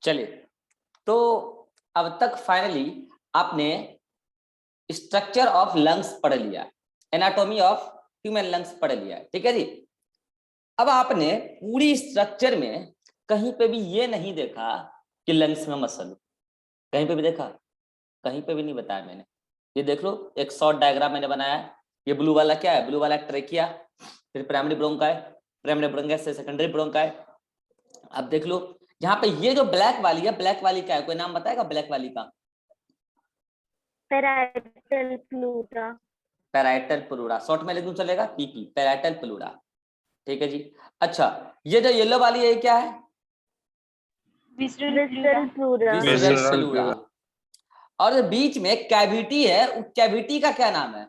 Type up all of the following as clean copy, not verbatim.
चलिए, तो अब तक फाइनली आपने स्ट्रक्चर ऑफ लंग्स पढ़ लिया, एनाटॉमी ऑफ ह्यूमन लंग्स पढ़ लिया, ठीक है जी। अब आपने पूरी स्ट्रक्चर में कहीं पे भी ये नहीं देखा कि लंग्स में मसल, कहीं पे भी देखा? कहीं पे भी नहीं बताया मैंने। ये देख लो, एक शॉर्ट डायग्राम मैंने बनाया है। ये ब्लू वाला क्या है? ब्लू वाला ट्रेकिया, फिर प्राइमरी ब्रोंकाई, प्राइमरी ब्रोंकाई से सेकेंडरी ब्रोंकाई। अब देख लो यहाँ पे ये जो ब्लैक वाली है, ब्लैक वाली क्या है? कोई नाम बताएगा ब्लैक वाली का? Parietal pleura. Parietal pleura, short में लिख दूं चलेगा? पीपी, पैराइटल प्लूरा, ठीक है जी। अच्छा, ये जो येलो वाली है क्या है? Visceral pleura. Visceral pleura. और बीच में कैविटी है, उस कैविटी का क्या नाम है?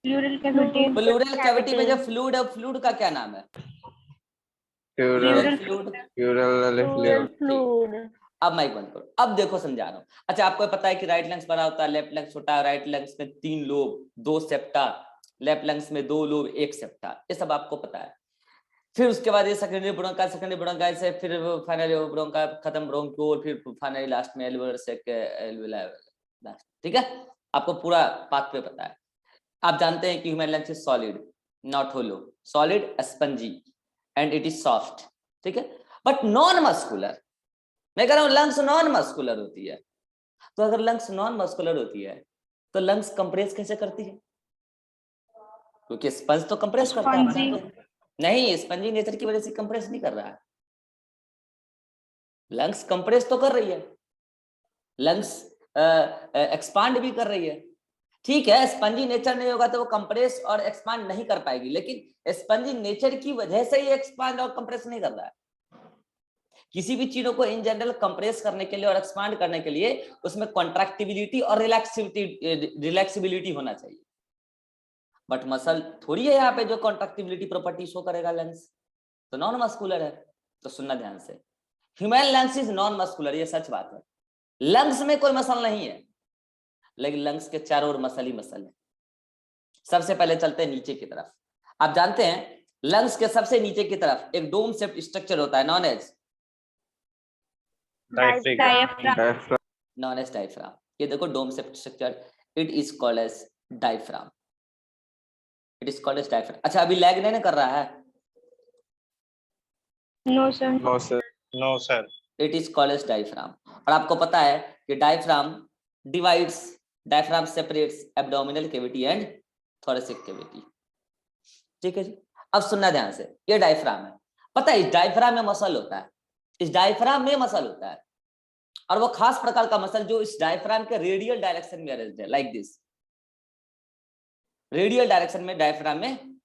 Pleural cavity. प्लूरल कैविटी में जो फ्लूइड है, फ्लूइड का क्या नाम है? Pleural fluid. फ्लूइड। अब माइक बंद करो, अब देखो समझा रहा हूँ। अच्छा, आपको पता है कि राइट लंग्स बड़ा होता है, लेफ्ट लंग्स छोटा है, राइट लंग्स में 3 लोब 2 सेप्टा, लेफ्ट लंग्स में 2 लोब 1 सेप्टा, ये सब आपको पता है। फिर उसके बाद ये सेकेंडरी ब्रोंकाई, सेकेंडरी ब्रोंकाई से फिर फाइनली ब्रोंकाई खत्म, ब्रोंक्यूल, फिर फाइनली लास्ट में एल्वियोलर से लास्ट, ठीक है। आपको पूरा पाथ पे पता है। आप जानते हैं कि human lungs is solid, not hollow, solid spongy and it is soft, ठीक है, बट नॉन मस्कुलर। मैं कह रहा हूं लंग्स नॉन मस्कुलर होती है। तो अगर लंग्स नॉन मस्कुलर होती है तो लंग्स कंप्रेस कैसे करती है? क्योंकि स्पंज तो कंप्रेस करता है। नहीं, स्पंजी नेचर की वजह से कंप्रेस नहीं कर रहा है, लंग्स कंप्रेस तो कर रही है, लंग्स एक्सपांड भी कर रही है। ठीक है, स्पंजी नेचर नहीं होगा तो वो कंप्रेस और एक्सपांड नहीं कर पाएगी, लेकिन स्पंजी नेचर की वजह से ही एक्सपांड और कंप्रेस नहीं कर रहा है। किसी भी चीजों को इन जनरल कंप्रेस करने के लिए और एक्सपांड करने के लिए उसमें कॉन्ट्रैक्टिबिलिटी और रिलैक्सिबिलिटी होना चाहिए। बट मसल थोड़ी है यहाँ पे जो कॉन्ट्रैक्टिबिलिटी प्रॉपर्टी शो करेगा लंग्स, तो नॉन मस्कुलर है। तो सुनना ध्यान से, human lungs is non muscular, ये सच बात है। लंग्स में कोई मसल नहीं है, लेकिन लंग्स के चारों ओर मसल ही मसल है। सबसे पहले चलते हैं नीचे की तरफ। आप जानते हैं लंग्स के सबसे नीचे की तरफ एक डोम शेप्ड स्ट्रक्चर होता है, नॉन एज डायफ्राम। ये देखो dome shaped structure, it is called as diaphragm, it is called as diaphragm. अच्छा, अभी लैग नहीं कर रहा है? No sir. No sir. It is called as diaphragm. और आपको पता है कि diaphragm divides, diaphragm separates abdominal cavity and thoracic cavity, ठीक है जी। अब सुनना ध्यान से, ये डायफ्राम है, पता है इस डायफ्राम में मसल होता है, इस डायफ्राम में मसल होता है, और वो खास प्रकार का मसल जो इस डायफ्राम के रेडियल डायरेक्शन में अरेंज्ड है, लाइक दिस, रेडियल डायरेक्शन में डायफ्राम में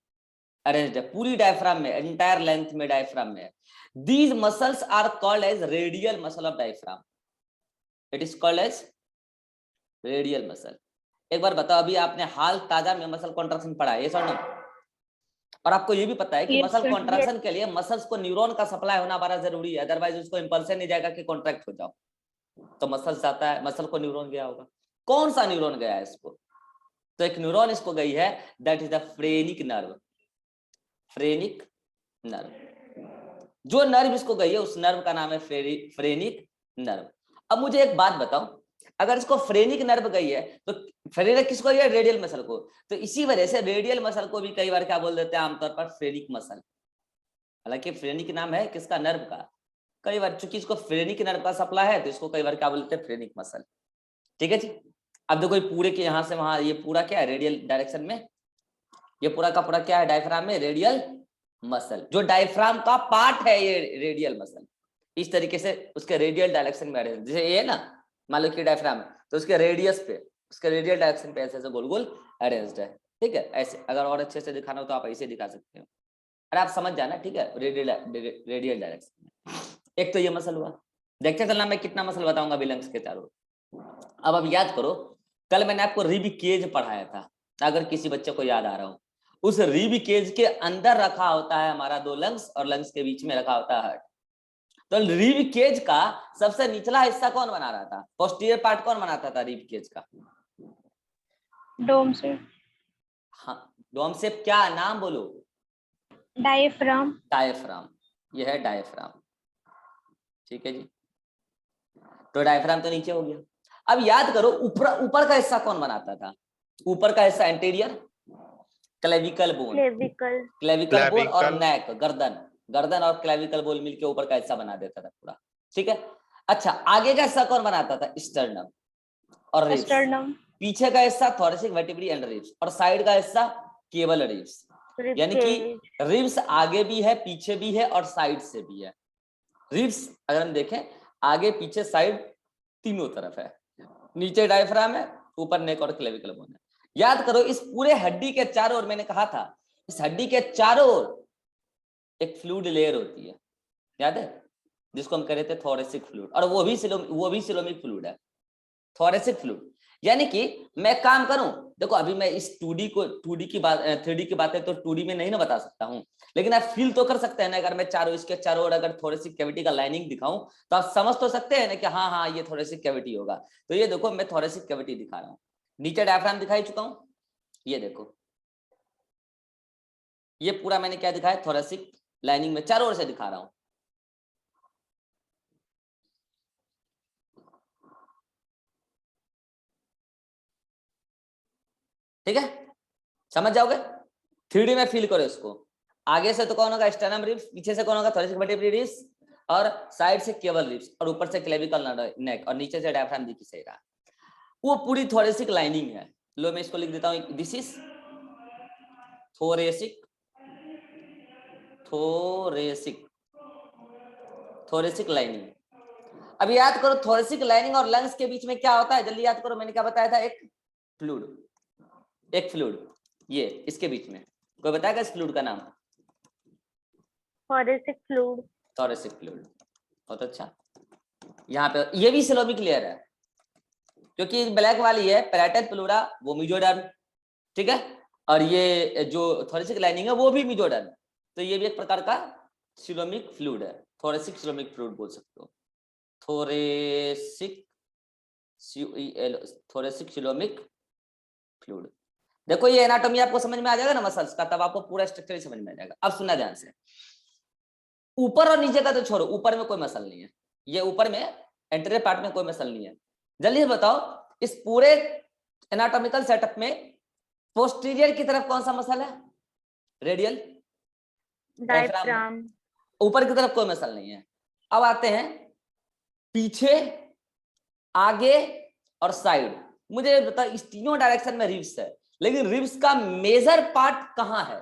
अरेंज्ड है, पूरी डायफ्राम में, एंटायर लेंथ में डायफ्राम में। These muscles are called as radial muscle of diaphragm, it is called as radial muscle. एक बार बताओ, अभी आपने हाल ताजा में मसल कॉन्ट्रैक्शन पढ़ा है, ये सुनो। और आपको ये भी पता है कि मसल कॉन्ट्रैक्शन के लिए मसल्स को न्यूरॉन का सप्लाई होना बड़ा जरूरी है, अदरवाइज उसको इंपल्सन नहीं जाएगा कि कॉन्ट्रैक्ट हो जाओ। तो मसल जाता है, मसल को न्यूरॉन गया होगा, कौन सा न्यूरॉन गया है इसको? तो एक न्यूरॉन इसको गई है, that is the phrenic nerve, phrenic nerve. जो नर्व इसको गई है उस नर्व का नाम है फ्रेनिक नर्व। अब मुझे एक बात बताओ, अगर इसको फ्रेनिक नर्व गई है तो फ्रेनिक किसको गई है? रेडियल मसल को। तो इसी वजह से रेडियल मसल को भी कई बार क्या बोल देते हैं आमतौर पर? Phrenic muscle. हालांकि फ्रेनिक नाम है किसका? नर्व का। कई बार चूंकि इसको फ्रेनिक नर्व का सप्लाई है तो इसको कई बार क्या बोलते हैं? फ्रेनिक मसल, ठीक है जी। अब देखो पूरे के यहां से वहां, ये पूरा क्या है? रेडियल डायरेक्शन में, ये पूरा का पूरा क्या है? डायफ्राम में रेडियल मसल, जो डायफ्राम का पार्ट है ये रेडियल मसल, इस तरीके से उसके रेडियल डायरेक्शन में अरेंज। जैसे ये ना, मान लो कि डायफ्राम है तो उसके रेडियस पे, उसके रेडियल डायरेक्शन पे ऐसे ऐसे गोल गोल अरेंज्ड है, ठीक है। ऐसे अगर और अच्छे से दिखाना हो तो आप ऐसे दिखा सकते हो, अरे आप समझ जाना, ठीक है। रेडियल डायरेक्शन में एक तो ये मसल हुआ। देखते चलना मैं कितना मसल बताऊंगा लंग्स के चारों। अब याद करो, कल मैंने आपको रिब केज पढ़ाया था, अगर किसी बच्चे को याद आ रहा हो। उस रिब केज के अंदर रखा होता है हमारा 2 लंग्स, और लंग्स के बीच में रखा होता है हार्ट। तो रिब केज का सबसे निचला हिस्सा कौन बना रहा था? पोस्टीरियर पार्ट कौन बनाता था रिब केज का? Dome shape. हाँ, डोम शेप, क्या नाम बोलो? डायफ्राम। डायफ्राम, यह है डायफ्राम, ठीक है जी। तो डायफ्राम तो नीचे हो गया। अब याद करो ऊपर ऊपर का हिस्सा कौन बनाता था? ऊपर का हिस्सा anterior clavicle bone, Clavicle. Clavicle bone और Clavicle. नेक, गर्दन और क्लेविकल बोन मिलके ऊपर का हिस्सा बना देता था पूरा, ठीक है। अच्छा आगे का हिस्सा कौन बनाता था? स्टर्नम और रिब्स। Sternum. पीछे का हिस्सा थोरेसिक वर्टिब्री एंड रिब्स, और साइड का हिस्सा केवल रिब्स। Rib यानी कि cage. रिब्स आगे भी है, पीछे भी है और साइड से भी है। रिब्स अगर हम देखें आगे पीछे साइड तीनों तरफ है, नीचे डायफ्राम है, ऊपर नेक और क्लेविकल बोन है। याद करो इस पूरे हड्डी के चारों ओर, मैंने कहा था इस हड्डी के चारों ओर एक फ्लूइड लेयर होती है, याद है, जिसको हम कह रहे थे थोरेसिक फ्लूइड, और वो भी सिलोमिक फ्लूइड है, थोरेसिक फ्लूइड। यानी कि मैं काम करूं, देखो अभी मैं इस 2D की बात 3D की बातें तो 2D में नहीं ना बता सकता हूं, लेकिन आप फील तो कर सकते हैं ना। अगर मैं इसके चारों ओर अगर थोरेसिक कैविटी का लाइनिंग दिखाऊं तो आप समझ तो सकते हैं ना कि हाँ हाँ ये थोरेसिक कैविटी होगा। तो ये देखो मैं थोरेसिक कैविटी दिखा रहा हूँ, नीचे डायफ्राम दिखाई चुका हूं, ये देखो ये पूरा मैंने क्या दिखाया, थोरेसिक लाइनिंग में चारों ओर से दिखा रहा हूं। ठीक है, समझ जाओगे। 3D में फील करो इसको, आगे से तो कौन होगा? स्टर्नम रिब्स, पीछे से कौन होगा? थोरेसिक वर्टिब्रल रिब्स, और साइड से केवल रिब्स, और ऊपर से क्लेविकल नेक, और नीचे से डायफ्राम दिख सही रहा। वो पूरी थोरेसिक लाइनिंग है। लो मैं इसको लिख देता हूं, दिस इज थोरेसिक लाइनिंग। अब याद करो थोरेसिक लाइनिंग और लंग्स के बीच में क्या होता है, जल्दी याद करो, मैंने क्या बताया था? एक फ्लूइड, ये इसके बीच में, कोई बताएगा इस फ्लूइड का नाम? Thoracic fluid. थोरेसिक फ्लूइड, बहुत अच्छा। यहाँ पे ये भी सिलोमिक लेयर है, क्योंकि ब्लैक वाली है पैराइटल प्लूरा, वो मेसोडर्म, ठीक है, और ये जो थोरेसिक लाइनिंग है वो भी मेसोडर्म, तो ये भी एक प्रकार का सिलोमिक फ्लूइड है, थोरेसिक सिलोमिक फ्लूइड बोल सकते हो, थोरेसिक सिलोमिक फ्लूइड। देखो ये एनाटॉमी आपको समझ में आ जाएगा ना मसल्स का, तब आपको पूरा स्ट्रक्चर समझ में आ जाएगा। अब सुनना ध्यान से, ऊपर और नीचे का तो छोड़ो, ऊपर में कोई मसल नहीं है, ये ऊपर में एंटीरियर पार्ट में कोई मसल नहीं है। जल्दी से बताओ इस पूरे एनाटॉमिकल सेटअप में पोस्टीरियर की तरफ कौन सा मसल है? Radial Diaphragm. ऊपर की तरफ कोई मसल नहीं है। अब आते हैं पीछे, आगे और साइड। मुझे बताओ इस तीनों डायरेक्शन में रिब्स है, लेकिन रिब्स का मेजर पार्ट कहां है?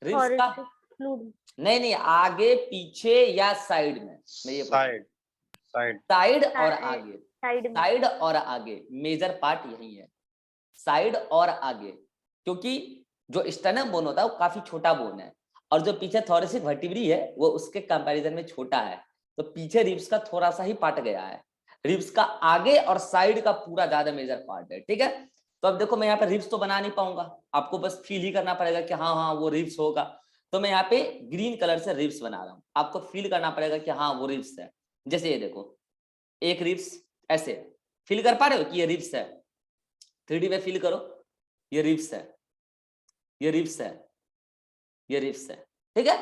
रिब्स का Thoracic fluid. नहीं, आगे पीछे या साइड में? मैं ये साइड और आगे, Side में. साइड और आगे मेजर पार्ट यही है, साइड और आगे, क्योंकि जो स्टर्नम बोन होता है वो काफी छोटा बोन है, और जो पीछे थोरेसिक वर्टिब्री है वो उसके कंपैरिजन में छोटा है, तो पीछे रिब्स का थोड़ा सा ही पार्ट गया है, रिब्स का आगे और साइड का पूरा ज्यादा मेजर पार्ट है, ठीक है। तो अब देखो मैं यहाँ पे रिब्स तो बना नहीं पाऊंगा, आपको बस फील ही करना पड़ेगा कि हाँ हाँ वो रिब्स होगा, तो मैं यहाँ पे ग्रीन कलर से रिब्स बना रहा हूँ, आपको फील करना पड़ेगा कि हाँ वो रिब्स है। जैसे ये देखो एक रिब्स, ऐसे फील कर पा रहे हो कि ये रिब्स है? 3D में फील करो, ये रिब्स है, ये रिब्स है, ये रिब्स है, ठीक है।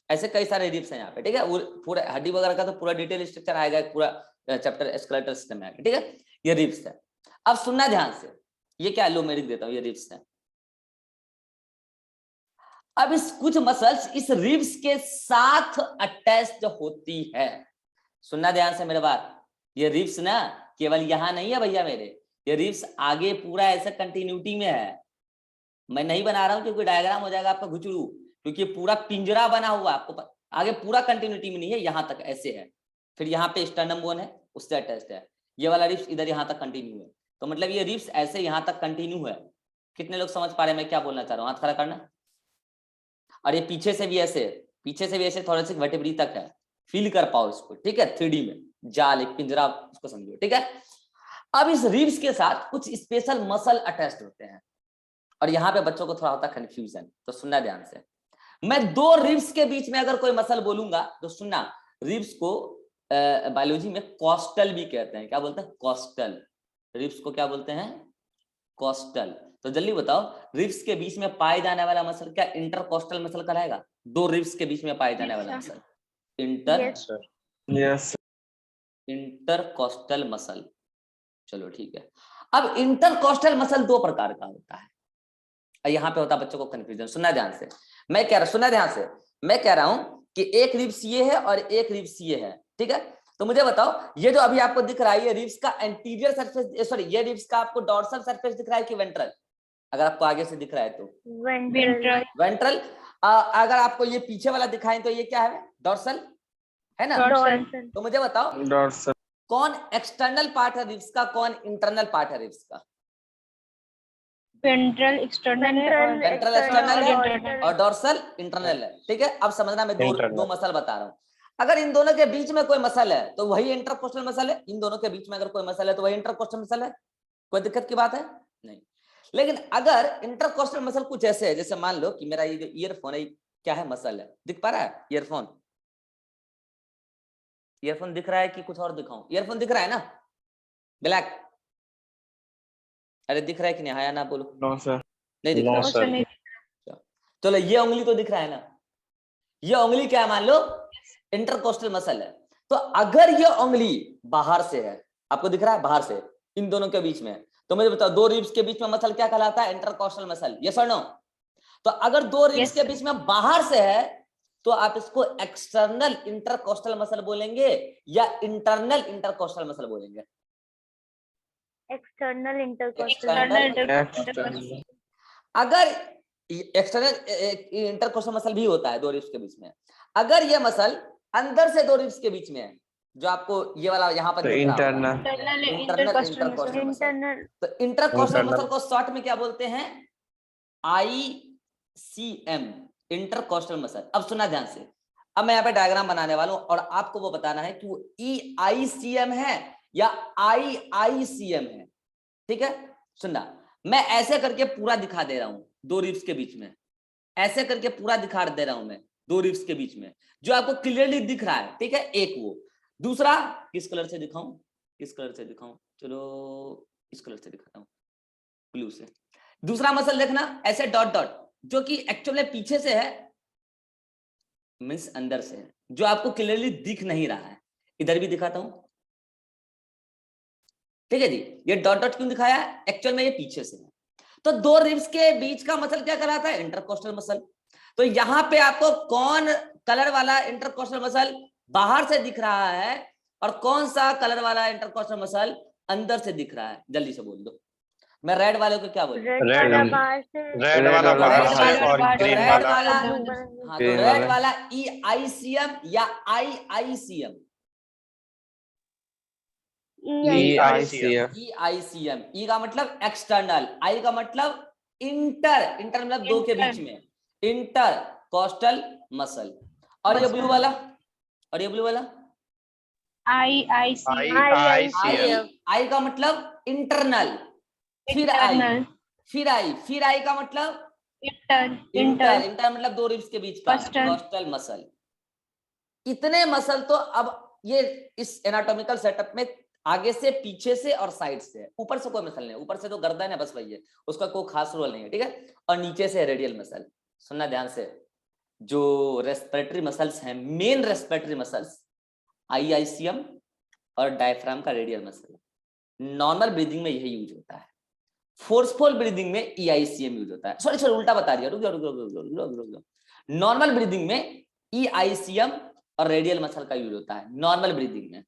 ऐसे कई सारे रिब्स हैं यहाँ पे, ठीक है। वो पूरा हड्डी वगैरह का तो पूरा डिटेल स्ट्रक्चर आएगा, पूरा चैप्टर स्केलेटल सिस्टम में आएगा, ठीक है। ये रिब्स है। अब सुनना ध्यान से, ये क्या लो मैं लिख देता हूँ, ये रिब्स है। अब इस कुछ मसल्स इस रिब्स के साथ अटैच्ड होती है, सुनना ध्यान से मेरे बात। ये रिब्स ना केवल यहां नहीं है भैया मेरे, ये रिब्स आगे पूरा ऐसा कंटिन्यूटी में है। मैं नहीं बना रहा हूं क्योंकि डायग्राम हो जाएगा आपका घुचड़ू, क्योंकि पूरा पिंजरा बना हुआ आपको आगे पूरा कंटिन्यूटी में नहीं है, यहां तक ऐसे है, फिर यहाँ पे स्टर्नम बोन है उससे अटैच्ड है, ये वाला रिब्स इधर यहाँ तक कंटिन्यू है, तो मतलब ये रिब्स ऐसे यहाँ तक कंटिन्यू है। कितने लोग समझ पा रहे हैं मैं क्या बोलना चाह रहा हूँ? हाथ खड़ा करना। और ये पीछे से भी ऐसे थोरेसिक वर्टिब्री तक है, फील कर पाओ इसको, ठीक है। 3D में जाल एक पिंजरा उसको समझो, ठीक है। अब इस रिब्स के साथ कुछ स्पेशल मसल अटैच्ड होते हैं, और यहाँ पे बच्चों को थोड़ा होता है कंफ्यूजन, तो सुनना ध्यान से। मैं दो रिब्स के बीच में अगर कोई मसल बोलूंगा तो सुनना, रिब्स को बायोलॉजी में कॉस्टल भी कहते हैं। क्या बोलते हैं? कॉस्टल। रिब्स को क्या बोलते हैं? कॉस्टल। तो जल्दी बताओ रिब्स के बीच में पाए जाने वाला मसल क्या इंटरकॉस्टल मसल कहलाएगा? दो रिब्स के बीच में पाए जाने वाला muscle inter sir yes intercostal muscle. चलो ठीक है। अब इंटरकोस्टल मसल दो प्रकार का होता है, यहाँ पे होता है बच्चों को कंफ्यूजन। सुनना ध्यान से, मैं कह रहा सुनना ध्यान से, मैं कह रहा हूं कि एक रिब्स ये है और एक रिब्स ये है, ठीक है। तो मुझे बताओ, ये जो अभी आपको दिख रहा है ये रिब्स का एंटीरियर सरफेस, सॉरी ये रिब्स का आपको डॉर्सल सरफेस दिख रहा है कि वेंट्रल? अगर आपको आगे से दिख रहा है तो वेंट्रल। वेंट्रल। अगर आपको ये पीछे वाला दिखाएं तो ये क्या है? डॉर्सल है ना। डॉर्सल। तो मुझे बताओ डॉर्सल कौन एक्सटर्नल पार्ट है रिब्स का, कौन इंटरनल पार्ट है रिब्स का? वेंट्रल एक्सटर्नल है और वेंट्रल एक्सटर्नल है और डॉर्सल इंटरनल है, ठीक है। अब समझना, मैं दो मसल बता रहा हूं। अगर इन दोनों के बीच में कोई मसल है तो वही इंटरकोस्टल मसल है, इन दोनों के बीच में अगर कोई मसल है तो वही इंटरकोस्टल मसल है। कोई दिक्कत की बात है? नहीं। लेकिन अगर इंटरकोस्टल मसल कुछ ऐसे है, जैसे मान लो कि मेरा ये जो ईयरफोन है क्या है? मसल है। दिख पा रहा है ईयरफोन? ईयरफोन दिख रहा है कि कुछ और दिखाऊं? ईयरफोन दिख रहा है ना, ब्लैक? अरे दिख रहा है कि नहीं? हाँ या ना बोलो। नो सर नहीं दिख नो रहा सर है। चलो ये उंगली तो दिख रहा है ना, ये उंगली क्या है? मान लो इंटरकोस्टल मसल है। तो अगर ये उंगली बाहर से है, आपको दिख रहा है बाहर से, इन दोनों के बीच में, तो मुझे बताओ दो रिब्स के बीच में मसल क्या कहलाता है? Intercostal muscle. यस और नो? तो अगर दो रिब्स के बीच में बाहर से है तो आप इसको एक्सटर्नल इंटरकोस्टल मसल बोलेंगे या इंटरनल इंटरकोस्टल मसल बोलेंगे? External intercostal. एक्सटर्नल अगर एक्सटर्नल इंटरकोस्टल मसल भी होता है दो रिब्स के बीच में, अगर ये मसल अंदर से दो रिब्स के बीच में है, जो आपको ये वाला यहाँ पर दिख रहा होगा, इंटरनल इंटरकोस्टल मसल। इंटरनल। तो इंटरकोस्टल मसल को शॉर्ट में क्या बोलते हैं? ICM, intercostal muscle. अब सुना ध्यान से, अब मैं यहाँ पे डायग्राम बनाने वाला हूं और आपको वो बताना है कि वो EICM है या IICM है, ठीक है। सुनना, मैं ऐसे करके पूरा दिखा दे रहा हूं दो रिब्स के बीच में, ऐसे करके पूरा दिखा दे रहा हूं मैं दो रिब्स के बीच में, जो आपको क्लियरली दिख रहा है, ठीक है। एक वो, दूसरा किस कलर से दिखाऊं? किस कलर से दिखाऊं? चलो इस कलर से दिखाता हूं, ब्लू से। दूसरा मसल देखना, ऐसे डॉट डॉट, जो कि एक्चुअली पीछे से है, मींस अंदर से है, जो आपको क्लियरली दिख नहीं रहा है। इधर भी दिखाता हूं, ठीक है जी। ये डॉट डॉट क्यों दिखाया है? एक्चुअल में ये पीछे से है। तो दो रिब्स के बीच का मसल क्या कहलाता है? Intercostal muscle. तो यहां पे आपको कौन कलर वाला इंटरकोस्टल मसल बाहर से दिख रहा है और कौन सा कलर वाला इंटरकोस्टल मसल अंदर से दिख रहा है? जल्दी से बोल दो। मैं रेड वाले को क्या बोलूं? रेड वाला बाहर से। रेड वाला बाहर से और ग्रीन रेड वाला वाला, blue हाँ तो green रेड वाला। वाला EICM या IICM? EICM EICM। E का मतलब एक्सटर्नल, I का मतलब इंटर, इंटर मतलब दो के बीच में, इंटर कोस्टल मसल। और ये ब्लू वाला, और ये ब्लू वाला IICM I का मतलब इंटरनल, फिर I, फिर I का मतलब इंटर, इंटर मतलब दो रिब्स के बीच का कोस्टल मसल। इतने मसल तो अब ये इस एनाटॉमिकल सेटअप में आगे से, पीछे से और साइड से है। ऊपर से कोई मसल नहीं, ऊपर से तो गर्दन है बस वही है, उसका कोई खास रोल नहीं है, ठीक है। और नीचे से रेडियल मसल। सुनना ध्यान से, जो रेस्पिरेटरी मसल्स हैं, मेन रेस्पिरेटरी मसल्स IICM और डायफ्राम का रेडियल मसल। नॉर्मल ब्रीदिंग में यही यूज होता है, फोर्सफुल ब्रीदिंग में EICM यूज होता है। सॉरी उल्टा बता दिया, रुक जाओ। नॉर्मल ब्रीदिंग में EICM और रेडियल मसल का यूज होता है नॉर्मल ब्रीदिंग में।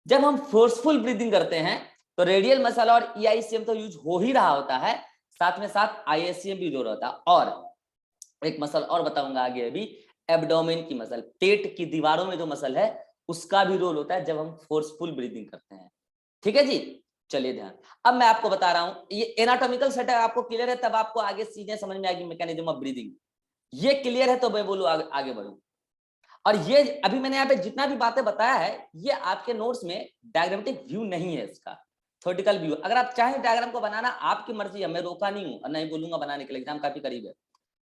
जब हम फोर्सफुल ब्रीदिंग करते हैं तो रेडियल मसल और EICM तो यूज हो ही रहा होता है, साथ में साथ IICM भी यूज हो रहा होता है। और एक मसल और बताऊंगा आगे अभी, एब्डोमेन की मसल, पेट की दीवारों में जो मसल है उसका भी रोल होता है जब हम फोर्सफुल ब्रीदिंग करते हैं, ठीक है जी। चलिए ध्यान, अब मैं आपको बता रहा हूं, ये एनाटॉमिकल सेटअप आपको क्लियर है, तब आपको आगे चीजें समझ में आएगी, मैकेनिज्म ऑफ ब्रीदिंग। ये क्लियर है तो मैं बोलूं आगे बढ़ूं। और ये अभी मैंने यहाँ पे जितना भी बातें बताया है, ये आपके नोट्स में डायग्रामेटिक व्यू नहीं है, इसका थ्योरेटिकल व्यू। अगर आप चाहें डायग्राम को बनाना, आपकी मर्जी है, मैं रोका नहीं हूं और नहीं बोलूंगा बनाने के लिए, एग्जाम काफी करीब है।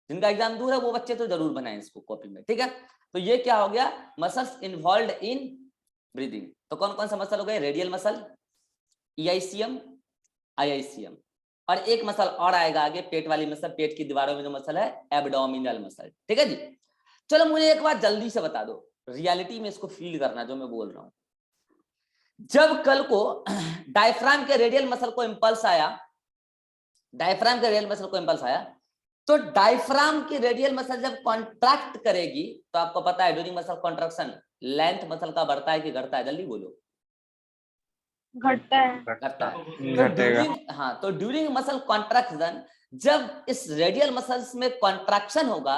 जिनका एग्जाम दूर है वो बच्चे तो जरूर बनाएं इसको कॉपी में, ठीक है। तो ये क्या हो गया? Muscles involve in breathing. तो कौन कौन सा मसल हो गए? रेडियल मसल, EICM, IICM, और एक मसल और आएगा आगे, पेट वाली मसल, पेट की दीवारों में जो मसल है, एब्डोमिनल मसल, ठीक है जी। चलो मुझे एक बात जल्दी से बता दो, रियलिटी में इसको फील करना जो मैं बोल रहा हूं। जब कल को डायफ्राम के रेडियल मसल को इंपल्स आया, डायफ्राम के रेडियल मसल को इंपल्स आया, तो डायफ्राम की रेडियल मसल जब कॉन्ट्रैक्ट करेगी तो आपको पता है during muscle contraction length muscle का बढ़ता है कि घटता है? जल्दी बोलो। घटता है। घटता है। तो घटेगा। ड्यूरिंग, हाँ, तो ड्यूरिंग मसल कॉन्ट्रैक्शन जब इस रेडियल मसल्स में कॉन्ट्रैक्शन होगा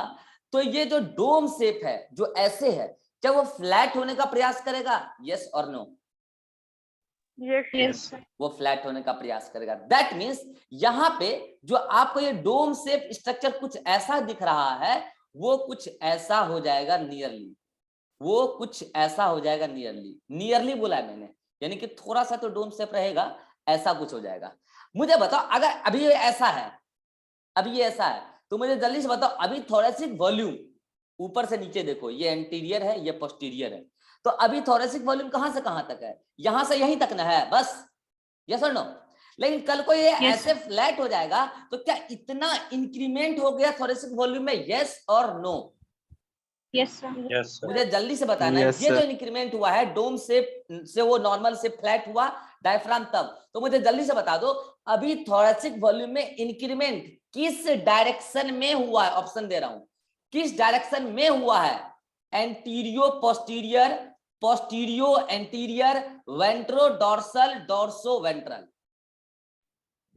तो ये जो डोम शेप है जो ऐसे है, क्या वो फ्लैट होने का प्रयास करेगा? यस और नो? यस वो फ्लैट होने का प्रयास करेगा। दैट मीन्स यहाँ पे जो आपको ये डोम शेप स्ट्रक्चर कुछ ऐसा दिख रहा है, वो कुछ ऐसा हो जाएगा नियरली, वो कुछ ऐसा हो जाएगा नियरली। नियरली बोला है मैंने, यानी कि थोड़ा सा तो डोम शेप रहेगा, ऐसा कुछ हो जाएगा। मुझे बताओ अगर अभी ये ऐसा है, अभी ये ऐसा है, तो मुझे जल्दी से बताओ अभी थोरेसिक वॉल्यूम ऊपर से नीचे देखो, ये एंटीरियर है, ये पोस्टीरियर है, तो अभी थोरेसिक वॉल्यूम कहां से कहां तक है? यहां से यहीं तक ना है बस, यस और नो? लेकिन कल को ये ऐसे फ्लैट हो जाएगा तो क्या इतना इंक्रीमेंट हो गया थोरेसिक वॉल्यूम में? यस और no? Yes sir. Yes sir. मुझे जल्दी से बताना है। Yes, ये sir. जो इंक्रीमेंट हुआ है डोम से वो नॉर्मल से फ्लैट हुआ डायफ्राम तब, तो मुझे जल्दी से बता दो अभी थोरेसिक वॉल्यूम में इंक्रीमेंट किस डायरेक्शन में हुआ है? ऑप्शन दे रहा हूं, किस डायरेक्शन में हुआ है? Antero posterior, postero anterior, ventro dorsal, dorso ventral?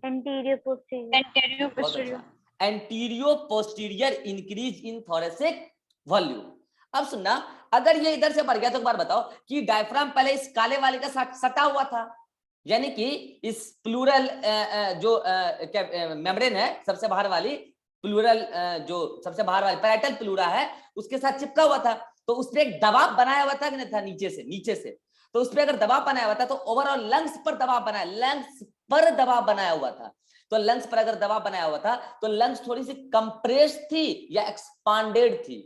Anterior posterior. Anterior posterior. Antero posterior increase in thoracic volume. अब सुनना, अगर ये इधर से बढ़ गया तो एक बार बताओ कि डायफ्राम पहले इस काले वाले का साथ सटा हुआ था, यानी कि इस प्लूरल जो मेम्ब्रेन है सबसे बाहर वाली, प्लूरल जो सबसे बाहर वाली पैराइटल प्लूरा है उसके साथ चिपका हुआ था, तो उस पर एक दबाव बनाया हुआ था कि नहीं था? नीचे से तो उस पर अगर दबाव बनाया हुआ था तो ओवरऑल लंग्स पर दबाव बनाया, लंग्स पर दबाव बनाया हुआ था, तो लंग्स पर अगर दबाव बनाया हुआ था तो लंग्स थोड़ी सी कंप्रेस थी या एक्सपांडेड थी?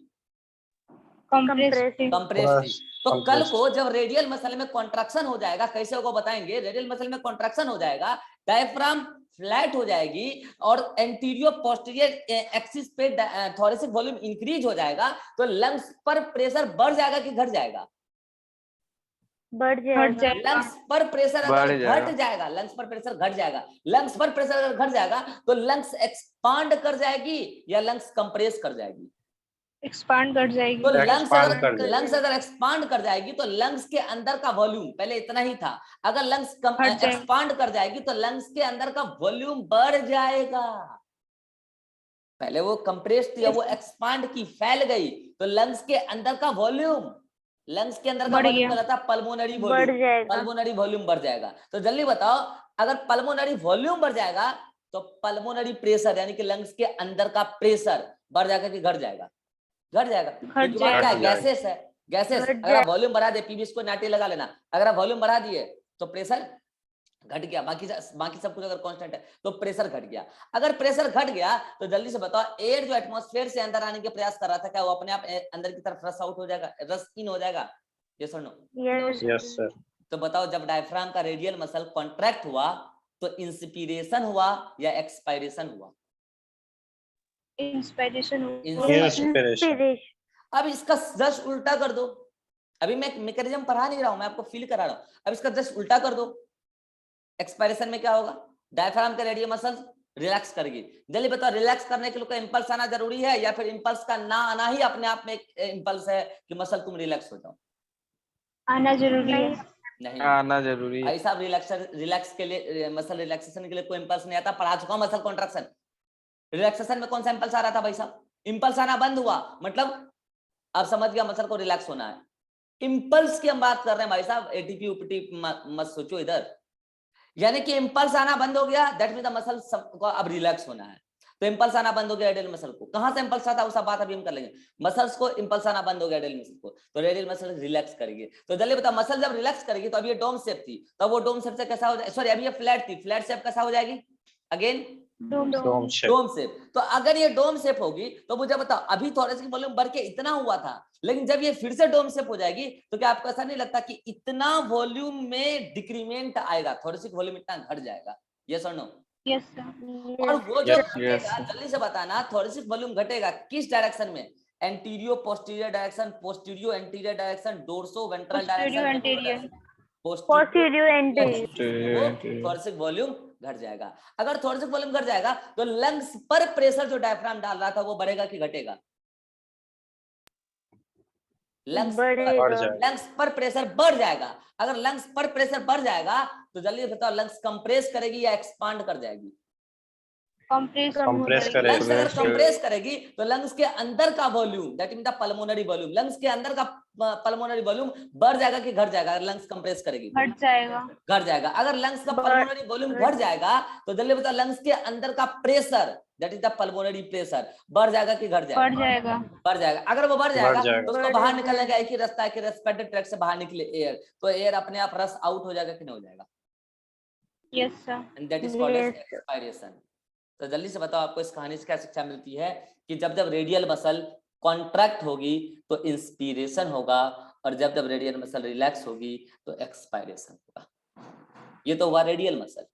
कंप्रेस थी। तो कल को जब रेडियल मसल में कॉन्ट्रैक्शन हो जाएगा, कैसे होगा बताएंगे। रेडियल मसल में कॉन्ट्रैक्शन हो जाएगा, डायफ्राम फ्लैट हो जाएगी और एंटीरियर पोस्टीरियर एक्सिस पे थोरेसिक वॉल्यूम इंक्रीज हो जाएगा, तो लंग्स पर प्रेशर बढ़ जाएगा कि घट जाएगा? बढ़ जाएगा। लंग्स पर प्रेशर अगर घट जाएगा, लंग्स पर प्रेशर घट जाएगा, लंग्स पर प्रेशर अगर घट जाएगा तो लंग्स एक्सपांड कर जाएगी या लंग्स कंप्रेस कर जाएगी? एक्सपांड कर जाएगी। तो लंग्स अगर एक्सपांड कर जाएगी तो लंग्स के अंदर का वॉल्यूम पहले इतना ही था, अगर लंग्स एक्सपांड कर जाएगी तो लंग्स के अंदर का वॉल्यूम बढ़ जाएगा। पहले वो कंप्रेस थी, वो एक्सपांड की, फैल गई, तो लंग्स के अंदर का वॉल्यूम, लंग्स के अंदर का वॉल्यूम क्या था? पल्मोनरी वॉल्यूम, पल्मोनरी वॉल्यूम बढ़ जाएगा। तो जल्दी बताओ अगर पल्मोनरी वॉल्यूम बढ़ जाएगा तो पल्मोनरी प्रेशर यानी कि लंग्स के अंदर का प्रेशर बढ़ जाएगा कि घट जाएगा? घट जाएगा, क्योंकि बात क्या है, गैसेस है, गैसेस। अगर आप वॉल्यूम बढ़ा दे, पीवी को नाटी लगा लेना, अगर आप वॉल्यूम बढ़ा दिए तो प्रेशर घट गया, बाकी सब कुछ अगर कांस्टेंट है तो प्रेशर घट गया। अगर प्रेशर घट गया तो जल्दी से बताओ एयर जो एटमॉस्फेयर से अंदर आने के प्रयास कर रहा था, क्या वो अपने आप अंदर की तरफ रस आउट हो जाएगा, रस इन हो जाएगा? यस और नो? Yes sir. तो बताओ जब डायफ्राम का रेडियल मसल कॉन्ट्रैक्ट हुआ तो इंस्पिरेशन हुआ या एक्सपायरेशन हुआ? इंस्पिरेशन। अब इसका जस्ट उल्टा कर दो, अभी मैं मैकेनिज्म पढ़ा नहीं रहा हूं, मैं आपको फील करा रहा हूं, अब इसका जस्ट उल्टा कर दो। एक्सपायरेशन में क्या होगा? डायफ्राम के रेडियल मसल रिलैक्स करेगी। जल्दी बताओ रिलैक्स करने के लिए इंपल्स आना जरूरी है या फिर इंपल्स का ना आना ही अपने आप में एक इंपल्स है कि मसल तुम रिलैक्स हो जाओ? आना जरूरी है। नहीं आना जरूरी है। भाई साहब, रिलैक्स के लिए, मसल रिलैक्सेशन के लिए कोई इंपल्स नहीं आता। पढ़ा चुका हूं मसल कॉन्ट्रैक्शन, रिलैक्सेशन में कौन सा इंपल्स आ रहा था भाई साहब? इंपल्स आना बंद हुआ मतलब अब समझ गया मसल को रिलैक्स होना है। इंपल्स की हम बात कर रहे हैं भाई साहब, एटीपी उपटी मत सोचो इधर। यानी कि इंपल्स आना बंद हो गया, दैट मीन द मसल को अब रिलैक्स होना है। तो इंपल्स आना बंद हो गया रेडियल मसल को। कहां से इंपल्स आता है उसका बात अभी हम कर लेंगे। मसल्स को इंपल्स आना बंद हो गया रेडियल मसल को, तो रेडियल मसल रिलैक्स करेगी। तो जल्दी बता, मसल जब रिलैक्स करेगी तो अब ये डोम शेप थी, तो वो डोम शेप से कैसा हो जाए, सॉरी अभी ये फ्लैट थी, फ्लैट शेप कैसा हो जाएगी? Again dome shape. Dome shape. तो अगर ये डोम शेप होगी तो मुझे बताओ अभी थोरेसिक वॉल्यूम बढ़ के इतना हुआ था, लेकिन जब ये फिर से डोम शेप हो जाएगी तो क्या आपको ऐसा नहीं लगता कि इतना वॉल्यूम में डिक्रीमेंट आएगा, थोरेसिक वॉल्यूम इतना घट जाएगा? यस और नो? Yes sir. और वो जो घटेगा, जल्दी से बताना, थोरेसिक वॉल्यूम घटेगा किस डायरेक्शन में? Antero posterior direction, postero anterior direction, dorso ventral Posterior direction, anterior. posterior anterior. Thoracic volume घट जाएगा। अगर थोरेसिक वॉल्यूम घट जाएगा तो लंग्स पर प्रेशर जो डायफ्राम डाल रहा था वो बढ़ेगा कि घटेगा? लंग्स पर प्रेशर बढ़ जाएगा। अगर लंग्स पर प्रेशर बढ़ जाएगा तो जल्दी बताओ लंग्स कंप्रेस करेगी या एक्सपांड कर जाएगी? Compress. कंप्रेस लंग्स अगर करेगी। कंप्रेस करेगी तो लंग्स के अंदर का volume, that mean the pulmonary volume, lungs के अंदर का पल्मोनरी वॉल्यूम बढ़ जाएगा कि घट जाएगा? अगर लंग्स कंप्रेस करेगी घट जाएगा। घट जाएगा। अगर लंग्स का पल्मोनरी वॉल्यूम घट जाएगा तो जल्दी बताओ लंग्स के अंदर का pressure, that is the pulmonary pressure, बढ़ जाएगा कि घट जाएगा? बढ़ जाएगा। बढ़ जाएगा। अगर वो बढ़ जाएगा बढ़ जाएगा। तो उसको बाहर निकलने का एक ही रास्ता है कि रेस्पिरेटरी ट्रैक्ट से बाहर निकले एयर, तो एयर अपने आप रस आउट हो जाएगा कि नहीं हो जाएगा? Yes sir. And that is called as Yes. Expiration. तो जल्दी से बताओ आपको इस कहानी से क्या शिक्षा मिलती है कि जब जब रेडियल मसल कॉन्ट्रैक्ट होगी तो इंस्पिरेशन होगा, और जब जब रेडियल मसल रिलैक्स होगी तो एक्सपायरेशन होगा। ये तो हुआ रेडियल मसल।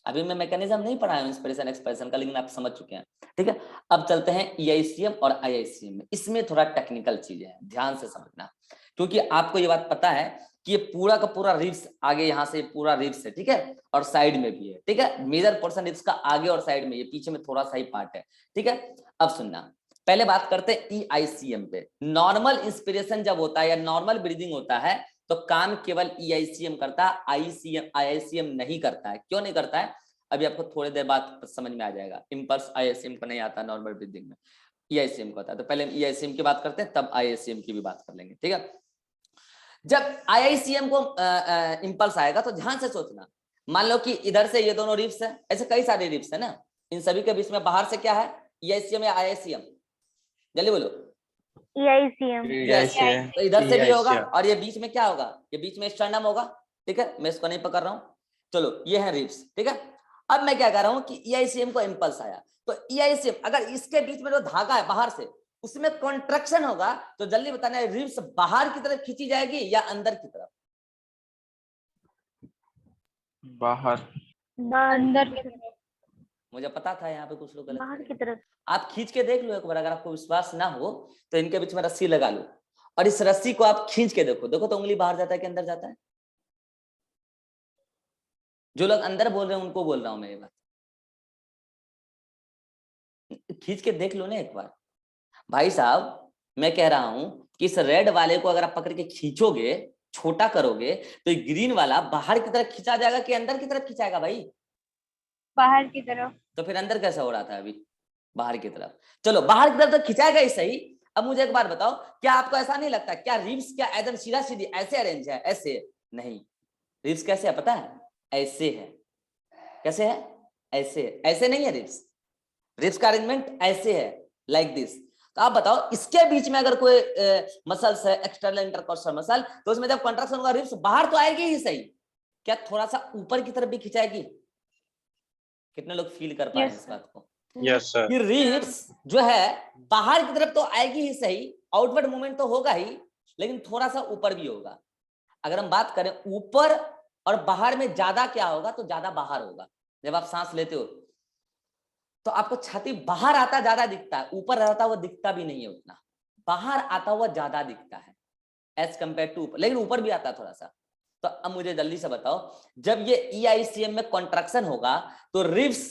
अभी मैं मैकेनिज्म नहीं पढ़ाया हूं इंस्पिरेशन एक्सपायरेशन का, लेकिन आप समझ चुके हैं, ठीक है। अब चलते हैं ईआईसीएम और आईआईसीएम में। इसमें थोड़ा टेक्निकल चीजें हैं, ध्यान से समझना, क्योंकि आपको ये बात पता है कि ये पूरा का पूरा रिब्स आगे यहाँ से पूरा रिब्स है, ठीक है, और साइड में भी है, ठीक है। मेजर पोर्शन रिब्स का आगे और साइड में, ये पीछे में थोड़ा सा ही पार्ट है, ठीक है। अब सुनना, पहले बात करते हैं ईआईसीएम पे। नॉर्मल इंस्पिरेशन जब होता है या नॉर्मल ब्रीदिंग होता है तो काम केवल ईआईसीएम करता है, आईआईसीएम नहीं करता है। क्यों नहीं करता है अभी आपको थोड़ी देर बाद समझ में आ जाएगा। इम्पल्स आईआईसीएम को नहीं आता नॉर्मल ब्रीदिंग में, ईआईसीएम को आता है। तो पहले ईआईसीएम की बात करते हैं, तब आईआईसीएम की भी बात कर लेंगे, ठीक है। जब आईआईसीएम को इंपल्स आएगा तो ध्यान से सोचना, मान लो कि इधर से ये दोनों रिब्स है, ऐसे कई सारे रिब्स है ना, इन सभी के बीच में बाहर से क्या है, ईआईसीएम या आईआईसीएम? जल्दी बोलो। EICM. तो इधर से भी होगा और ये बीच में क्या होगा, ये बीच में स्टर्नम होगा, ठीक है। मैं इसको नहीं पकड़ रहा हूं, चलो ये है रिब्स, ठीक है। अब मैं क्या कर रहा हूं कि ईआईसीएम को इंपल्स आया तो ईआईसीएम अगर इसके बीच में जो धागा है बाहर से उसमें कॉन्ट्रैक्शन होगा तो जल्दी बताना है रिब्स बाहर की तरफ खींची जाएगी या अंदर की तरफ? बाहर। अंदर की तरफ। मुझे पता था यहाँ पे कुछ लोग गलत बाहर की करेंगे। तरफ. आप खींच के देख लो एक बार, अगर आपको विश्वास ना हो तो इनके बीच में रस्सी लगा लो और इस रस्सी को आप खींच के देखो, देखो तो उंगली बाहर जाता है कि अंदर जाता है? जो लोग अंदर बोल रहे हैं उनको बोल रहा हूं मैं ये बात, खींच के देख लो ना एक बार। भाई साहब मैं कह रहा हूं कि इस रेड वाले को अगर आप पकड़ के खींचोगे, छोटा करोगे, तो ये ग्रीन वाला बाहर की तरफ खींचा जाएगा कि अंदर की तरफ खींचाएगा भाई? बाहर की तरफ। तो फिर अंदर कैसा हो रहा था अभी? बाहर की तरफ। चलो बाहर की तरफ तो खिंचाएगा ही सही। अब मुझे एक बार बताओ, क्या आपको ऐसा नहीं लगता क्या रिब्स क्या एकदम सीधा सीधी ऐसे अरेंज है? ऐसे नहीं, रिब्स कैसे है पता है? ऐसे है। कैसे है? ऐसे है। ऐसे नहीं है रिब्स, रिब्स का अरेंजमेंट ऐसे है, लाइक दिस। तो आप बताओ इसके बीच में अगर कोई मसल्स है, एक्सटर्नल इंटरकॉस्टल मसल, तो उसमें जब कंट्रैक्शन होगा रिब्स बाहर तो आएगी ही सही, क्या थोड़ा सा ऊपर की तरफ भी खिंचाएगी? कितने लोग फील कर पाए इस बात को? Yes sir. कि रिब्स जो है बाहर की तरफ तो आएगी ही सही, आउटवर्ड मूवमेंट तो होगा ही, लेकिन थोड़ा सा ऊपर भी होगा। अगर हम बात करें ऊपर और बाहर में ज्यादा क्या होगा, तो ज्यादा बाहर होगा। जब आप सांस लेते हो तो आपको छाती बाहर आता ज्यादा दिखता है, ऊपर रहता हुआ दिखता भी नहीं है उतना, बाहर आता हुआ ज्यादा दिखता है एज कंपेयर टू ऊपर, लेकिन ऊपर भी आता है थोड़ा सा। तो अब मुझे जल्दी से बताओ, जब ये ईआईसीएम में कॉन्ट्रैक्शन होगा तो ribs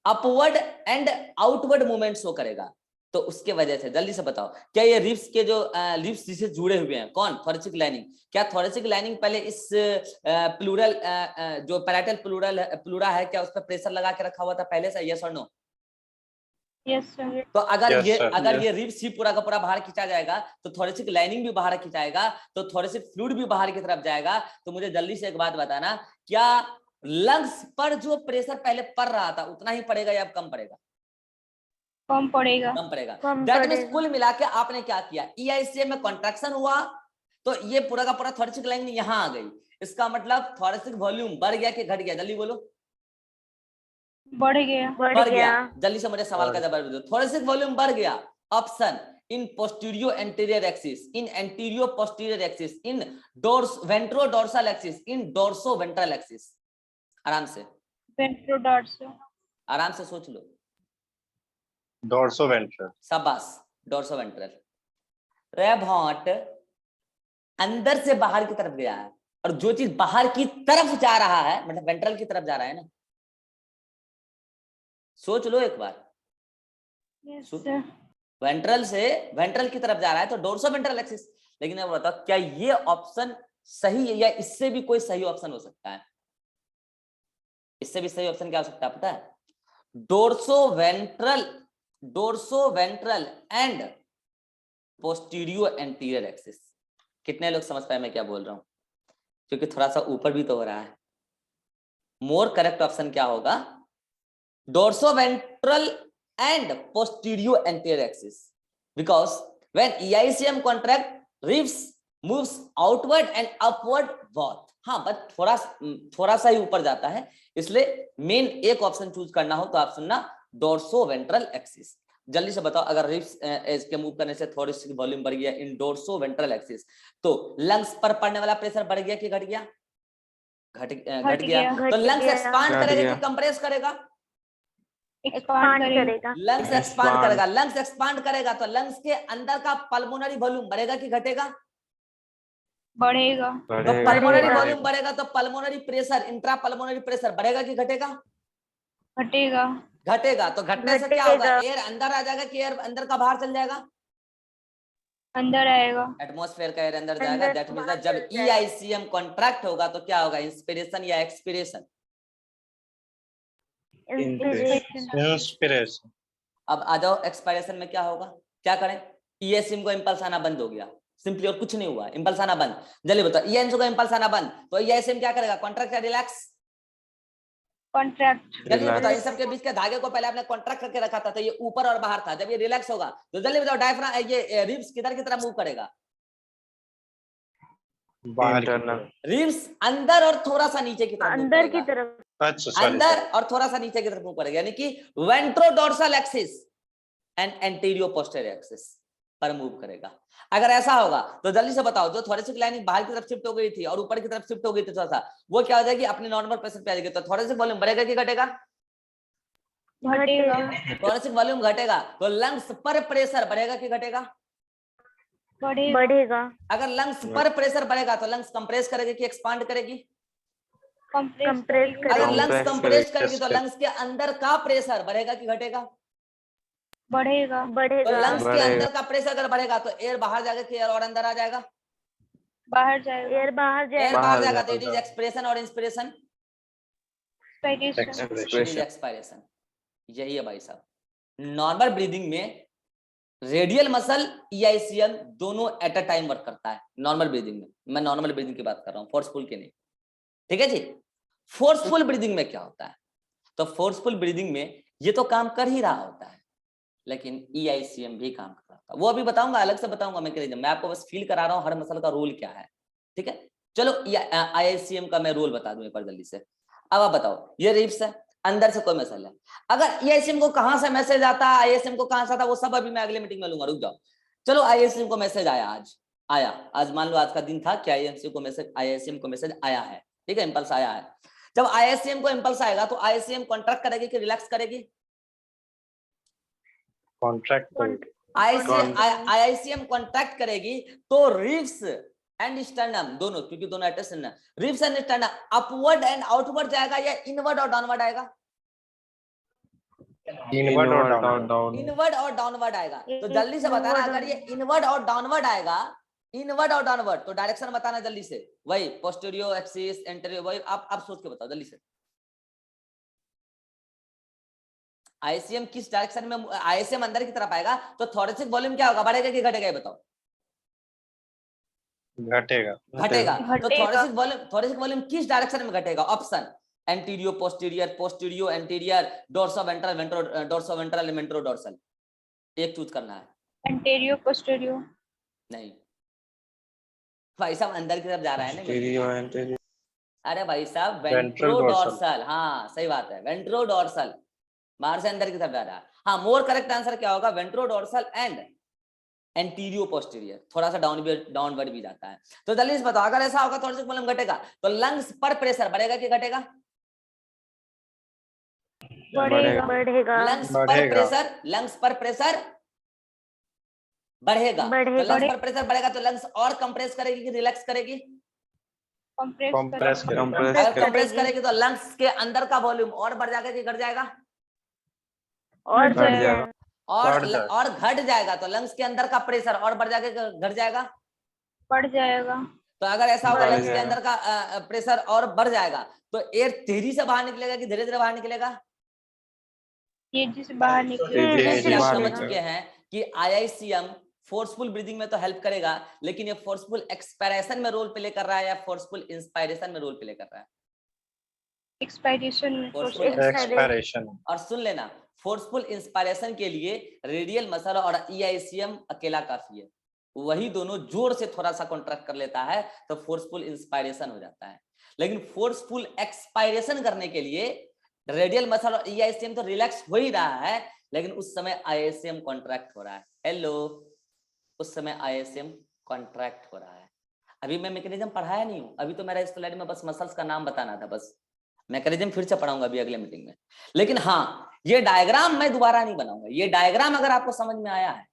upward and outward movement show करेगा। तो उसके वजह से जल्दी से बताओ, क्या ये रिब्स के जो रिब्स जिसे जुड़े हुए हैं कौन? Thoracic lining. क्या थोरेसिक लाइनिंग पहले इस प्लूरल जो पैराइटल प्लूरा है, क्या उस पर प्रेशर लगा के रखा हुआ था पहले से? यस और नो? Yes sir. तो अगर Yes, ये रिब्स ही पूरा का पूरा बाहर खींचा जाएगा तो थोरेसिक लाइनिंग भी बाहर खींचाएगा, तो थोरेसिक फ्लूइड भी बाहर की तरफ जाएगा। तो मुझे जल्दी से एक बात बताना, क्या लंग्स पर जो प्रेशर पहले पड़ रहा था उतना ही पड़ेगा या अब कम पड़ेगा? कम पड़ेगा। कम पड़ेगा। कम दैट मींस पड़ेगा। कुल मिला के आपने क्या किया, ईआईसीएम में कॉन्ट्रैक्शन हुआ तो ये पूरा का पूरा थोरेसिक लाइनिंग यहां आ गई। इसका मतलब थोरेसिक वॉल्यूम बढ़ गया कि घट गया? जल्दी बोलो। बढ़ गया। बढ़ गया। जल्दी से मुझे सवाल का जवाब दो। थोरेसिक वॉल्यूम बढ़ गया। Option in postero anterior axis, in antero posterior axis, in ventro dorsal axis, in dorso ventral axis. आराम से, वेंट्रोडोर्सो। आराम से सोच लो। Dorso ventral. शाबाश, डोर्सोवेंट्रल। रेबहॉट अंदर से बाहर की तरफ गया है, और जो चीज बाहर की तरफ जा रहा है मतलब वेंट्रल की तरफ जा रहा है ना, सोच लो एक बार, यस सुन- सर। वेंट्रल से वेंट्रल की तरफ जा रहा है तो डोर्सोवेंट्रल एक्सिस। लेकिन अब बताओ क्या ये ऑप्शन सही है, या इससे भी कोई सही ऑप्शन हो सकता है? इससे भी सही ऑप्शन क्या हो सकता है पता है? डोर्सोवेंट्रल एंड पोस्टीरियो एंटीरियर एक्सिस। कितने लोग समझ पाए मैं क्या बोल रहा हूं? क्योंकि थोड़ा सा ऊपर भी तो हो रहा है। मोर करेक्ट ऑप्शन क्या होगा? Dorsoventral and postero anterior axis, because when EICM contract ribs moves outward and upward both. हाँ बट थोड़ा सा ही ऊपर जाता है, इसलिए मेन एक ऑप्शन चूज करना हो तो आप सुनना डोर्सोवेंट्रल एक्सिस। जल्दी से बताओ, अगर रिब्स के मूव करने से थोड़ी सी वॉल्यूम बढ़ गया इन डोर्सोवेंट्रल एक्सिस, तो लंग्स पर पड़ने वाला प्रेशर बढ़ गया कि घट गया? घट गया। तो लंग्स एक्सपांड करेगा कि कंप्रेस करेगा? एक्सपांड करेगा। करेगा। लंग्स एक्सपांड करेगा। लंग्स एक्सपांड करेगा तो लंग्स के अंदर का पल्मोनरी वॉल्यूम बढ़ेगा कि घटेगा? बढ़ेगा। तो पल्मोनरी वॉल्यूम बढ़ेगा तो pulmonary pressure, intra pulmonary pressure बढ़ेगा कि घटेगा? घटेगा। घटेगा। तो घटने से क्या होगा? घटेगा। एयर अंदर आ जाएगा कि एयर अंदर का बाहर चल जाएगा? अंदर आएगा। एटमॉस्फेयर का एयर अंदर जाएगा। अंदर दैट मींस बाहर जब चल जाएगा। EICM कॉन्ट्रैक्ट होगा तो क्या होगा? इंस्पिरेशन या एक्सपिरेशन? इंस्पिरेशन। इंस्पिरेशन। अब आ जाओ एक्सपायरेशन में क्या होगा? क्या करें? EICM को इंपल्स आना बंद हो गया, सिंपली, और कुछ नहीं हुआ, इंपल्स आना बंद। जल्दी बताओ, EICM को इंपल्स आना बंद तो EICM क्या करेगा? कॉन्ट्रैक्ट या रिलैक्स? कॉन्ट्रैक्ट। जल्दी बताओ, इन सब के बीच के धागे को पहले आपने कॉन्ट्रैक्ट करके रखा था तो ये ऊपर और बाहर था, जब ये रिलैक्स होगा तो जल्दी बताओ डायफ्राम ये रिब्स किधर की तरफ मूव करेगा? बाहर रिब्स अंदर और थोड़ा सा नीचे की तरफ move अंदर की करेगा। तरफ। अच्छा सॉरी अंदर और थोड़ा सा नीचे की तरफ मूव करेगा, यानी कि वेंट्रोडोर्सल एक्सिस एंड एंटीरियो पोस्टीरियर एक्सिस पर मूव करेगा। अगर ऐसा होगा तो जल्दी से बताओ, जो थोरेसिक लाइनिंग बाहर की तरफ शिफ्ट हो गई थी और ऊपर की तरफ शिफ्ट हो गई थी थोड़ा सा, वो क्या हो जाएगी? अपने नॉर्मल प्रेशर पे आ जाएगी। तो थोरेसिक वॉल्यूम बढ़ेगा कि घटेगा? घटेगा। थोरेसिक वॉल्यूम घटेगा तो लंग्स पर प्रेशर बढ़ेगा कि घटेगा? बढ़ेगा। बढ़ेगा। अगर लंग्स पर प्रेशर बढ़ेगा तो लंग्स कंप्रेस करेगी कि एक्सपांड करेगी? कंप्रेस कंप्रेस करेगी। अगर करेगी। लंग्स कंप्रेस करेगी तो करेगी। लंग्स के अंदर का प्रेशर बढ़ेगा कि घटेगा? बढ़ेगा। तो बढ़ेगा। लंग्स के अंदर का प्रेशर अगर बढ़ेगा तो एयर बाहर जाएगा कि एयर और अंदर आ जाएगा? बाहर जाएगा। एयर बाहर एयर जाएगा। बाहर जाएगा तो इट इज एक्सप्रेशन और inspiration? Expiration. It is expiration. यही है भाई साहब। नॉर्मल ब्रीदिंग में रेडियल मसल EICM दोनों एट अ टाइम वर्क करता है। नॉर्मल ब्रीदिंग में, मैं नॉर्मल ब्रीदिंग की बात कर रहा हूँ, फोर्सफुल की नहीं, ठीक है जी। फोर्सफुल ब्रीदिंग में क्या होता है? तो फोर्सफुल ब्रीदिंग में ये तो काम कर ही रहा होता है, लेकिन EICM भी काम कर रहा होता है। वो अभी बताऊंगा, अलग से बताऊंगा मैं आपको बस फील करा रहा हूँ हर मसल का रोल क्या है, ठीक है। चलो IICM का मैं रोल बता दूं एक बार जल्दी से। अब आप बताओ, ये रिब्स है, अंदर से कोई मैसेज है, अगर EICM को कहां से मैसेज आता है, IICM को कहां से आता, वो सब अभी मैं अगले मीटिंग में लूंगा, रुक जाओ। चलो IICM को मैसेज आया, आज मान लो आज का दिन था कि IICM को मैसेज आया है, ठीक है, इंपल्स आया है। जब IICM को इंपल्स आएगा तो IICM कॉन्ट्रैक्ट करेगी कि रिलैक्स करेगी? कॉन्ट्रैक्ट। IICM कॉन्ट्रैक्ट करेगी तो रिब्स एंड स्टर्नम दोनों, क्योंकि दोनों अटैच है ना, ribs and sternum upward and outward जाएगा या इनवर्ड और डाउनवर्ड आएगा? इनवर्ड और डाउनवर्ड आएगा। तो जल्दी से बताना, अगर ये इनवर्ड और डाउनवर्ड आएगा, इनवर्ड और डाउनवर्ड, तो डायरेक्शन बताना जल्दी से। वही पोस्टीरियो एक्सिस, एंटीरियो, वही आप सोच के बताओ जल्दी से। IICM किस डायरेक्शन में? IICM अंदर की तरफ आएगा तो थोरेसिक वॉल्यूम क्या होगा? बढ़ेगा कि घटेगा? ये बताओ। घटेगा। तो थोरेसिक वॉल्यूम किस डायरेक्शन में घटेगा? ऑप्शन एंटीरियो पोस्टीरियर, पोस्टीरियो एंटीरियर, डोर्सोवेंट्रल, डोर्सोवेंट्रल, वेंट्रोडोर्सल, एक चूज करना है। एंटीरियो पोस्टीरियो। नहीं भाई साहब, अंदर की तरफ जा रहा है ना। अरे भाई साहब, वेंट्रोडोर्सल, हाँ सही बात है, वेंट्रोडोर्सल, बाहर से अंदर की तरफ जा रहा है। हाँ, मोर करेक्ट आंसर क्या होगा? वेंट्रोडोर्सल एंड एंटीरियो पोस्टीरियर, थोड़ा सा डाउनवर्ड भी जाता है। तो जल्दी से बताओ, अगर ऐसा होगा थोरेसिक वॉल्यूम घटेगा तो लंग्स पर प्रेशर बढ़ेगा कि घटेगा? बढ़ेगा। लंग्स पर प्रेशर बढ़ेगा। तो बढ़ेगा। लंग्स पर प्रेशर बढ़ेगा तो लंग्स और कंप्रेस करेगी कि रिलैक्स करेगी? कंप्रेस Compress करेगा। करेगा। अगर कंप्रेस करेगी तो लंग्स के अंदर का वॉल्यूम और बढ़ जाएगा कि घट जाएगा? और बढ़ बढ़ जाएगा। जाएगा। बढ़ जाएगा। और घट जाएगा तो लंग्स के अंदर का प्रेशर और बढ़ जाएगा कि घट जाएगा? बढ़ जाएगा। तो अगर ऐसा होगा बढ़ लंग्स के जाएगा। अंदर का प्रेशर और बढ़ जाएगा तो एयर तेजी से बाहर निकलेगा कि धीरे धीरे बाहर निकलेगा? तेजी से बाहर निकलेगा। तेजी जैसे से आप बाहर समझ निकलेगा। चुके हैं कि IICM फोर्सफुल ब्रीदिंग में तो हेल्प करेगा, लेकिन ये फोर्सफुल एक्सपायरेशन में रोल प्ले कर रहा है या फोर्सफुल इंस्पायरेशन में रोल प्ले कर रहा है? एक्सपायरेशन में फोर्सफुल Expiration. और सुन लेना, फोर्सफुल इंस्पायरेशन के लिए रेडियल मसल और EICM अकेला काफी है। वही दोनों जोर से थोड़ा सा कॉन्ट्रैक्ट कर लेता है तो फोर्सफुल इंस्पायरेशन हो जाता है। लेकिन फोर्सफुल एक्सपायरेशन करने के लिए रेडियल मसल और EICM तो रिलैक्स हो ही रहा है, लेकिन उस समय IICM कॉन्ट्रैक्ट हो रहा है। हेलो, उस समय IICM कॉन्ट्रैक्ट हो रहा है। अभी मैं मैकेनिज्म पढ़ाया नहीं हूं, अभी तो मेरा इस स्लाइड में बस मसल्स का नाम बताना था, बस मैकेनिज्म फिर से पढ़ाऊंगा अभी अगले मीटिंग में। लेकिन हाँ, ये डायग्राम मैं दोबारा नहीं बनाऊंगा। ये डायग्राम अगर आपको समझ में आया है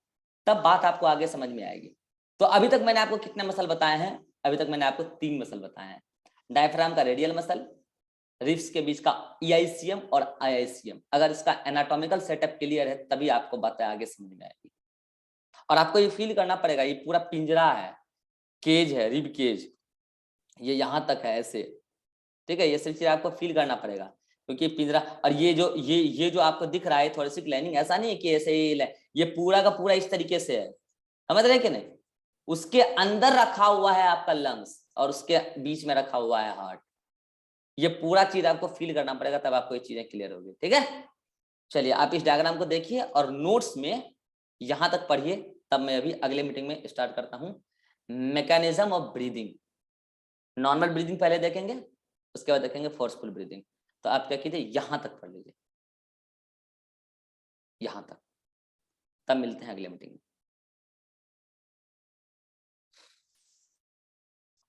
तब बात आपको आगे समझ में आएगी। तो अभी तक मैंने आपको कितने मसल बताए हैं? अभी तक मैंने आपको 3 मसल बताए हैं। डायफ्राम का रेडियल मसल, रिब्स के बीच का EICM और IICM। अगर इसका एनाटॉमिकल सेटअप क्लियर है तभी आपको बातें आगे समझ में आएगी। और आपको ये फील करना पड़ेगा, ये पूरा पिंजरा है, केज है, रिब केज, ये यहाँ तक है ऐसे, ठीक है? ये सब चीज आपको फील करना पड़ेगा क्योंकि पिंजरा, और ये जो आपको दिख रहा है थोरेसिक लाइनिंग, ऐसा नहीं है कि ऐसे ही, ये पूरा का पूरा इस तरीके से है, समझ रहे हैं कि नहीं? उसके अंदर रखा हुआ है आपका लंग्स और उसके बीच में रखा हुआ है हार्ट। ये पूरा चीज आपको फील करना पड़ेगा तब आपको ये चीजें क्लियर होगी, ठीक है? चलिए आप इस डायग्राम को देखिए और नोट्स में यहां तक पढ़िए, तब मैं अभी अगले मीटिंग में स्टार्ट करता हूं mechanism of breathing. Normal breathing पहले देखेंगे, उसके बाद देखेंगे फोर्सफुल ब्रीदिंग। तो आप क्या कीजिए, यहां तक पढ़ लीजिए, यहां तक, तब मिलते हैं अगले मीटिंग में।